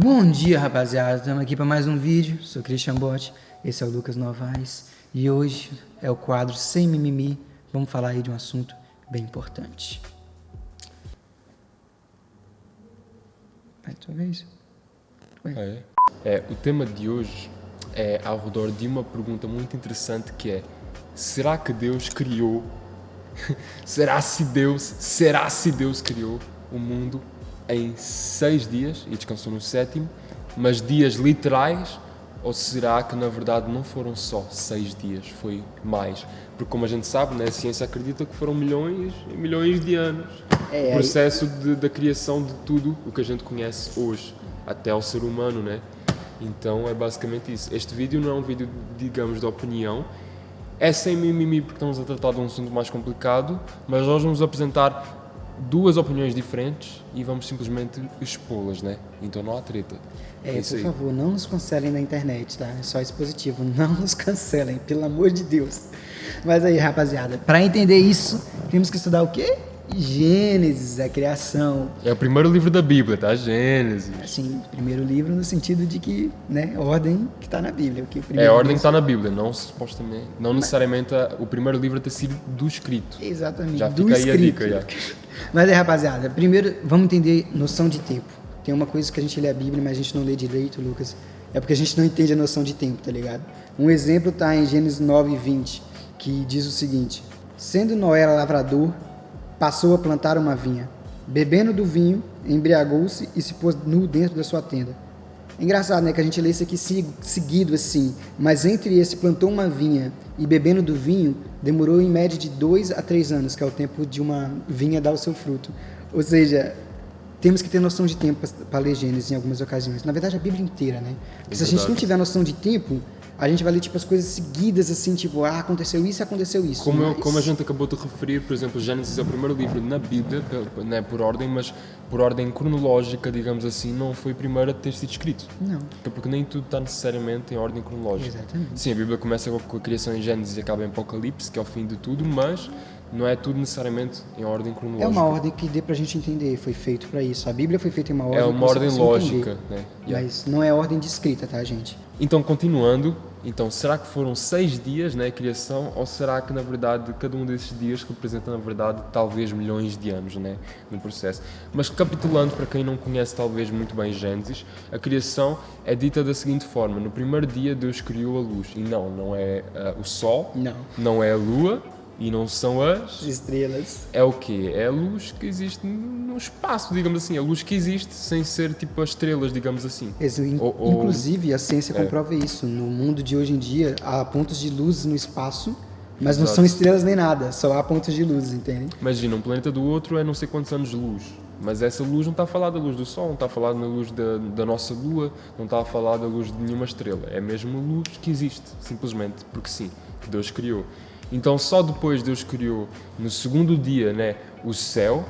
Bom dia, rapaziada. Estamos aqui para mais um vídeo. Sou Christian Bott, esse é o Lucas Novaes e hoje é o quadro Sem Mimimi. Vamos falar aí de um assunto bem importante. É tua vez? O tema de hoje é ao redor de uma pergunta muito interessante que é: será que Deus criou? será se Deus criou o mundo em 6 dias e descansou no 7º, mas dias literais? Ou será que na verdade não foram só 6 dias, foi mais? Porque como a gente sabe, né, a ciência acredita que foram milhões e milhões de anos. O processo da criação de tudo o que a gente conhece hoje, até ao ser humano, né? Então é basicamente isso. Este vídeo não é um vídeo, digamos, de opinião. É sem mimimi porque estamos a tratar de um assunto mais complicado, mas nós vamos apresentar duas opiniões diferentes e vamos simplesmente expô-las, né? Então não há treta. Por favor, não nos cancelem na internet, tá? É só esse positivo, não nos cancelem, pelo amor de Deus. Mas aí, rapaziada, para entender isso, temos que estudar o quê? Gênesis, a criação. É o primeiro livro da Bíblia, tá? Gênesis. Assim, primeiro livro no sentido de que, né, ordem que está na Bíblia. A ordem que está na Bíblia, não supostamente, não necessariamente o primeiro livro a ter sido do escrito. Exatamente, já do fica aí escrito. A dica, já. Mas aí, rapaziada, primeiro vamos entender noção de tempo. Tem uma coisa que a gente lê a Bíblia, mas a gente não lê direito, Lucas. É porque a gente não entende a noção de tempo, tá ligado? Um exemplo está em Gênesis 9:20, que diz o seguinte: sendo Noé lavrador, passou a plantar uma vinha. Bebendo do vinho, embriagou-se e se pôs nu dentro da sua tenda. É engraçado, né, que a gente lê isso aqui seguido assim, mas entre esse plantou uma vinha e bebendo do vinho, demorou em média de 2 a 3 anos, que é o tempo de uma vinha dar o seu fruto. Ou seja, temos que ter noção de tempo para ler Gênesis em algumas ocasiões. Na verdade, a Bíblia inteira, né? Porque se a gente não tiver noção de tempo, a gente vai ler tipo as coisas seguidas assim, tipo, aconteceu isso. Como a gente acabou de referir, por exemplo, Gênesis é o primeiro livro na Bíblia, né, por ordem, mas por ordem cronológica, digamos assim, não foi o primeiro a ter sido escrito. Não. Porque nem tudo está necessariamente em ordem cronológica. Exatamente. Sim, a Bíblia começa com a criação em Gênesis e acaba em Apocalipse, que é o fim de tudo, mas não é tudo necessariamente em ordem cronológica. É uma ordem que dê pra gente entender, foi feito para isso. A Bíblia foi feita em uma ordem. É uma ordem lógica, né? Mas não é ordem de escrita, tá, gente? Então, continuando, será que foram 6 dias, né, a criação, ou será que, na verdade, cada um desses dias representa, na verdade, talvez milhões de anos, né, no processo? Mas, recapitulando, para quem não conhece, talvez, muito bem Gênesis, a criação é dita da seguinte forma: no primeiro dia, Deus criou a luz. E não é o sol, não é a lua, e não são as estrelas. É o quê? É a luz que existe no espaço, digamos assim. A luz que existe sem ser tipo as estrelas, digamos assim. Inclusive, a ciência comprova isso. No mundo de hoje em dia, há pontos de luz no espaço, mas não são estrelas nem nada. Só há pontos de luz, entende? Imagina, um planeta do outro é não sei quantos anos de luz. Mas essa luz não está a falar da luz do Sol, não está a falar na luz da nossa Lua, não está a falar da luz de nenhuma estrela. É mesmo a luz que existe, simplesmente, porque sim, que Deus criou. Então só depois Deus criou no segundo dia, né, o céu,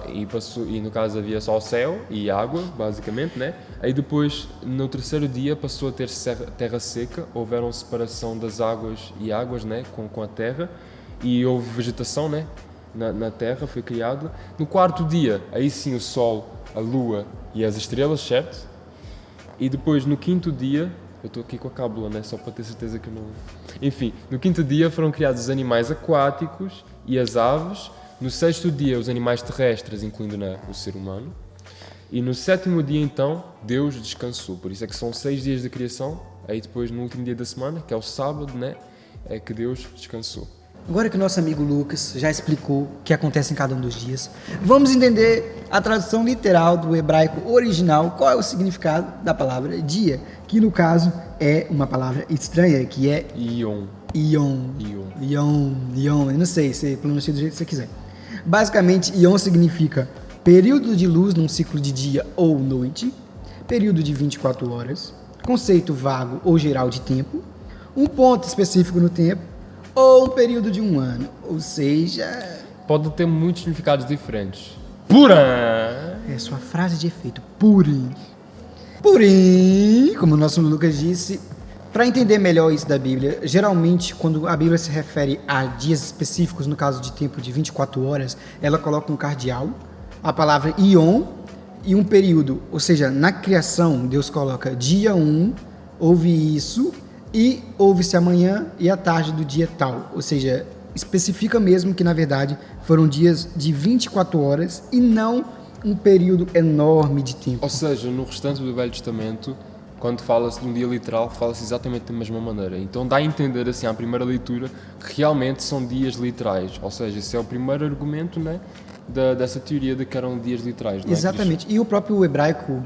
e no caso havia só o céu e água, basicamente, né? Aí depois no terceiro dia passou a ter terra seca, houveram separação das águas e águas, né, com a terra, e houve vegetação, né, na terra, foi criado. No quarto dia, aí sim o sol, a lua e as estrelas, certo? E depois no quinto dia, eu estou aqui com a cábula, né? Só para ter certeza que não... Enfim, no quinto dia foram criados os animais aquáticos e as aves. No sexto dia, os animais terrestres, incluindo o ser humano. E no sétimo dia, então, Deus descansou. Por isso é que são 6 dias de criação. Aí depois, no último dia da semana, que é o sábado, né? É que Deus descansou. Agora que o nosso amigo Lucas já explicou o que acontece em cada um dos dias, vamos entender a tradução literal do hebraico original, qual é o significado da palavra dia, que no caso é uma palavra estranha, que é Ion. Eu não sei, você pronuncia do jeito que você quiser. Basicamente, Ion significa período de luz num ciclo de dia ou noite, período de 24 horas, conceito vago ou geral de tempo, um ponto específico no tempo, ou um período de um ano, ou seja... Pode ter muitos significados diferentes. Pura! É sua frase de efeito, Purim. Porém, como o nosso Lucas disse, para entender melhor isso da Bíblia, geralmente quando a Bíblia se refere a dias específicos, no caso de tempo de 24 horas, ela coloca um cardeal, a palavra Ion, e um período. Ou seja, na criação, Deus coloca dia 1, houve isso, e houve-se amanhã e a tarde do dia tal. Ou seja, especifica mesmo que, na verdade, foram dias de 24 horas e não um período enorme de tempo. Ou seja, no restante do Velho Testamento, quando fala-se de um dia literal, fala-se exatamente da mesma maneira. Então dá a entender, assim, à primeira leitura, que realmente são dias literais. Ou seja, esse é o primeiro argumento, né, dessa teoria de que eram dias literais. Não Exatamente. E o próprio hebraico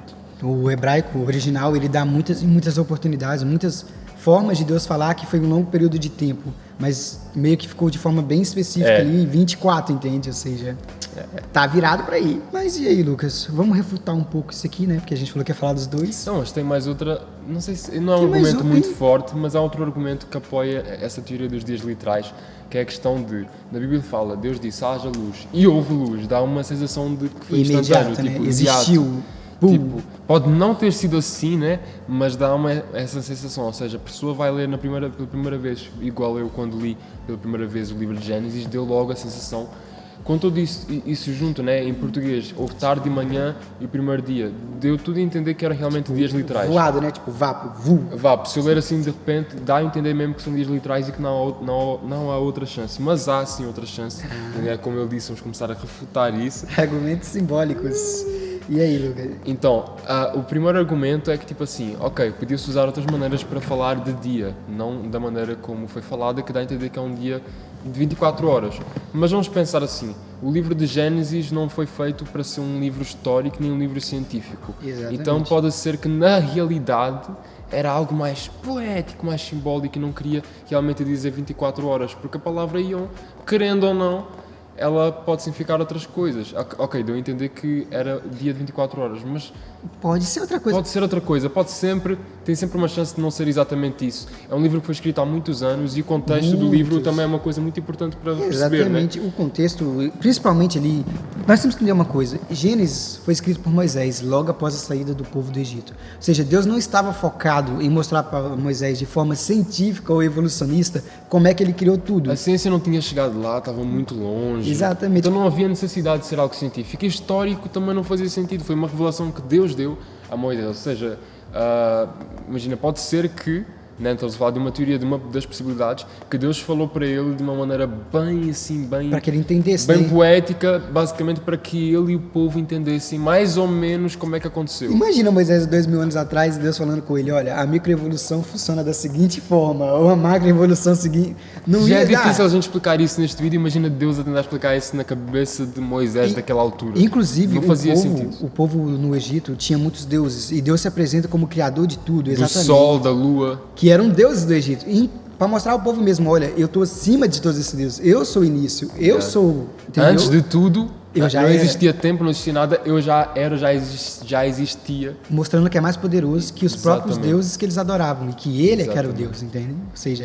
original, ele dá muitas oportunidades, muitas formas de Deus falar que foi um longo período de tempo, mas meio que ficou de forma bem específica ali, 24, entende? Ou seja, tá virado para aí. Mas e aí, Lucas? Vamos refutar um pouco isso aqui, né? Porque a gente falou que ia falar dos dois. Não, mas tem mais outra, não sei se, não é um argumento muito forte, mas há outro argumento que apoia essa teoria dos dias literais, que é a questão de, na Bíblia fala, Deus disse, haja luz, e houve luz, dá uma sensação de que foi instantâneo, né? tipo, Existiu. Tipo, pode não ter sido assim, né? Mas dá essa sensação, ou seja, a pessoa vai ler pela primeira vez, igual eu quando li pela primeira vez o livro de Gênesis, deu logo a sensação, com tudo isso junto, né? Em português, houve tarde e manhã e o primeiro dia, deu tudo a entender que eram realmente tipo, dias literais. Voado, né? Tipo, vapo, se eu ler assim de repente, dá a entender mesmo que são dias literais e que não há outra chance, mas há sim outra chance, como ele disse, vamos começar a refutar isso. Argumentos simbólicos. E aí, Lucas? Então, o primeiro argumento é que, tipo assim, ok, podia-se usar outras maneiras para falar de dia, não da maneira como foi falada, que dá a entender que é um dia de 24 horas. Mas vamos pensar assim, o livro de Gênesis não foi feito para ser um livro histórico nem um livro científico. Exatamente. Então pode ser que, na realidade, era algo mais poético, mais simbólico e não queria realmente dizer 24 horas, porque a palavra ion, querendo ou não, ela pode significar outras coisas. Ok, deu a entender que era dia de 24 horas, mas... Pode ser outra coisa. Pode ser outra coisa, tem sempre uma chance de não ser exatamente isso. É um livro que foi escrito há muitos anos e o contexto do livro também é uma coisa muito importante para perceber, exatamente, né? O contexto, principalmente ali, nós temos que entender uma coisa, Gênesis foi escrito por Moisés logo após a saída do povo do Egito. Ou seja, Deus não estava focado em mostrar para Moisés de forma científica ou evolucionista como é que ele criou tudo. A ciência não tinha chegado lá, estava muito longe. Exatamente. Então não havia necessidade de ser algo científico. E histórico também não fazia sentido, foi uma revelação que Deus deu a Moisés. Ou seja, imagina, pode ser que, né, estamos a falar de uma teoria, de uma das possibilidades, que Deus falou para ele de uma maneira bem para que ele entendesse, bem poética, basicamente para que ele e o povo entendessem mais ou menos como é que aconteceu. Imagina Moisés 2000 anos atrás, Deus falando com ele, olha, a microevolução funciona da seguinte forma, ou a macroevolução seguinte, não já ia é difícil a gente explicar isso neste vídeo, imagina Deus a tentar explicar isso na cabeça de Moisés daquela altura. Inclusive, não fazia sentido. O povo no Egito tinha muitos deuses, e Deus se apresenta como criador de tudo, exatamente. Do sol, da lua. Que eram deuses do Egito. Para mostrar ao povo mesmo, olha, eu estou acima de todos esses deuses. Eu sou o início, eu sou... Entendeu? Antes de tudo, não existia era. tempo, não existia nada, eu já existia. Mostrando que é mais poderoso que os próprios deuses que eles adoravam, e que ele é que era o Deus, entende? Ou seja,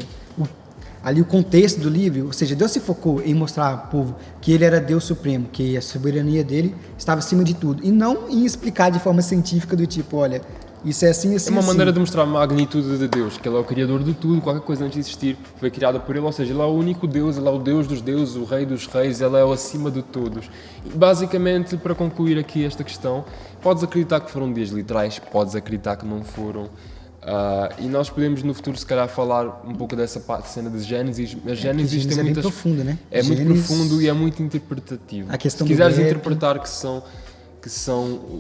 ali o contexto do livro, ou seja, Deus se focou em mostrar ao povo que ele era Deus supremo, que a soberania dele estava acima de tudo, e não em explicar de forma científica do tipo, olha... Isso é assim, assim, é uma assim. maneira de mostrar a magnitude de Deus, que Ele é o Criador de tudo, qualquer coisa antes de existir foi criada por Ele, ou seja, Ele é o único Deus, Ele é o Deus dos deuses, o Rei dos reis, Ele é o acima de todos. E basicamente, para concluir aqui esta questão, podes acreditar que foram dias literais, podes acreditar que não foram, e nós podemos no futuro se calhar falar um pouco dessa cena de Gênesis. A Gênesis tem muitas... profundo, né? É muito profundo e é muito interpretativo. A questão se quiseres interpretar que são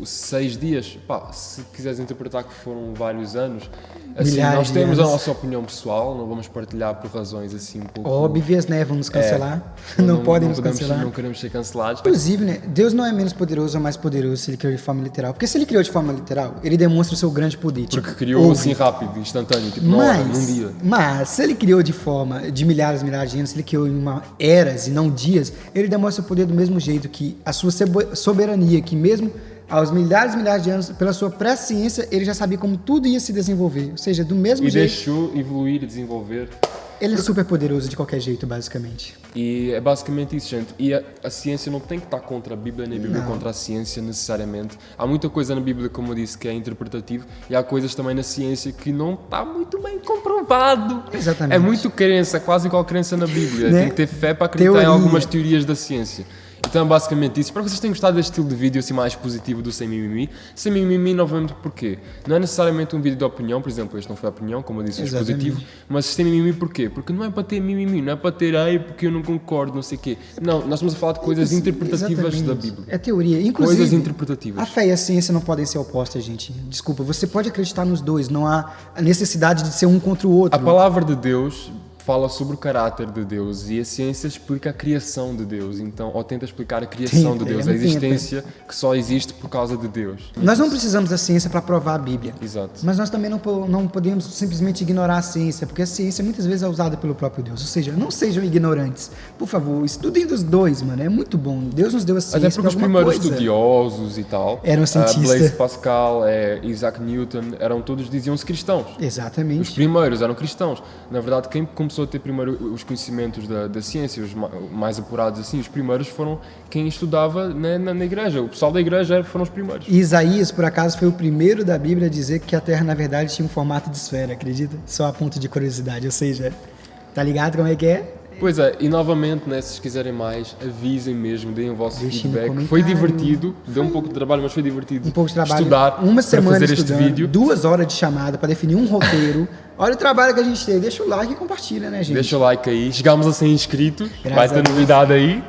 6 dias, se quiseres interpretar que foram vários anos, assim, nós temos a nossa opinião pessoal, não vamos partilhar por razões assim um pouco... Óbvias, né? Vamos cancelar. Não podem nos cancelar. Não queremos ser cancelados. Inclusive, né? Deus não é menos poderoso ou mais poderoso se Ele criou de forma literal. Porque se Ele criou de forma literal, Ele demonstra o seu grande poder. Porque criou assim rápido, instantâneo, tipo num dia. Mas, se Ele criou de forma de milhares de anos, se Ele criou em eras e não dias, Ele demonstra o poder do mesmo jeito que a sua soberania, que mesmo aos milhares de anos, pela sua presciência, ele já sabia como tudo ia se desenvolver. Ou seja, do mesmo jeito... E deixou evoluir e desenvolver. Ele é super poderoso de qualquer jeito, basicamente. E é basicamente isso, gente. E a ciência não tem que estar contra a Bíblia, nem a Bíblia contra a ciência, necessariamente. Há muita coisa na Bíblia, como eu disse, que é interpretativo, e há coisas também na ciência que não está muito bem comprovado. Exatamente. É muito crença, quase igual crença na Bíblia. Né? Tem que ter fé para acreditar em algumas teorias da ciência. Então é basicamente isso. Espero que vocês tenham gostado deste estilo de vídeo assim mais positivo do Sem Mimimi. Sem Mimimi, novamente, porquê? Não é necessariamente um vídeo de opinião, por exemplo, este não foi opinião, como eu disse, é positivo, mas Sem Mimimi porquê? Porque não é para ter mimimi, não é para ter aí porque eu não concordo, não sei o quê. Não, nós estamos a falar de coisas interpretativas da Bíblia. É teoria. Inclusive, coisas interpretativas. A fé e a ciência não podem ser opostas, gente. Desculpa, você pode acreditar nos dois, não há a necessidade de ser um contra o outro. A palavra de Deus fala sobre o caráter de Deus e a ciência explica a criação de Deus, então, ou tenta explicar a criação de Deus, a existência que só existe por causa de Deus. Nós não precisamos da ciência para provar a Bíblia. Exato. Mas nós também não podemos simplesmente ignorar a ciência, porque a ciência muitas vezes é usada pelo próprio Deus. Ou seja, não sejam ignorantes. Por favor, estudem dos dois, mano. É muito bom. Deus nos deu a ciência. Até porque os primeiros estudiosos e tal, eram cientistas. Blaise Pascal, Isaac Newton, eram todos, diziam-se cristãos. Exatamente. Os primeiros eram cristãos. Na verdade, quem começou a ter primeiro os conhecimentos da ciência, os mais apurados assim, os primeiros foram quem estudava na igreja. O pessoal da igreja foram os primeiros. E Isaías, por acaso, foi o primeiro da Bíblia a dizer que a Terra, na verdade, tinha um formato de esfera, acredita? Só a ponto de curiosidade, ou seja, tá ligado como é que é? Pois é, e novamente, né, se vocês quiserem mais, avisem mesmo, deem o vosso Deixem feedback. Foi divertido, deu um pouco de trabalho, mas foi divertido. Um pouco de trabalho. Estudar, uma semana para fazer estudando, este vídeo. 2 horas de chamada para definir um roteiro. Olha o trabalho que a gente teve. Deixa o like e compartilha, né, gente? Deixa o like aí. Chegámos a 100 inscritos. Graças Vai ter novidade aí.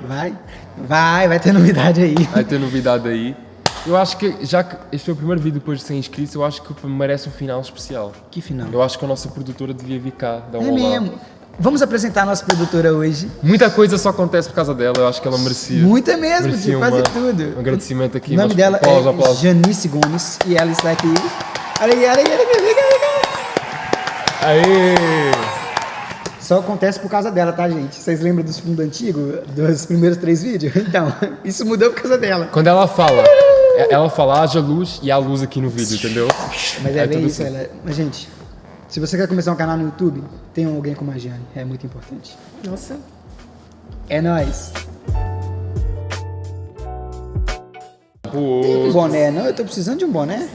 Vai ter novidade aí. Vai ter novidade aí. Eu acho que, já que este foi o primeiro vídeo depois de 100 inscritos, eu acho que merece um final especial. Que final? Eu acho que a nossa produtora devia vir cá, dar um É olá. mesmo. Vamos apresentar a nossa produtora hoje. Muita coisa só acontece por causa dela, eu acho que ela merecia. Muita mesmo, merecia quase tudo. Um agradecimento aqui. O nome dela aplausos. Janice Gomes e ela está aqui. Olha aí. Aê! Só acontece por causa dela, tá, gente? Vocês lembram dos fundos antigos, dos primeiros 3 vídeos? Então, isso mudou por causa dela. Quando ela fala haja luz e há luz aqui no vídeo, entendeu? Mas é bem tudo isso, assim. Mas, gente, se você quer começar um canal no YouTube, tenha alguém como a Jane. É muito importante. Nossa. É nóis. Pô. Tem um boné, não? Eu tô precisando de um boné.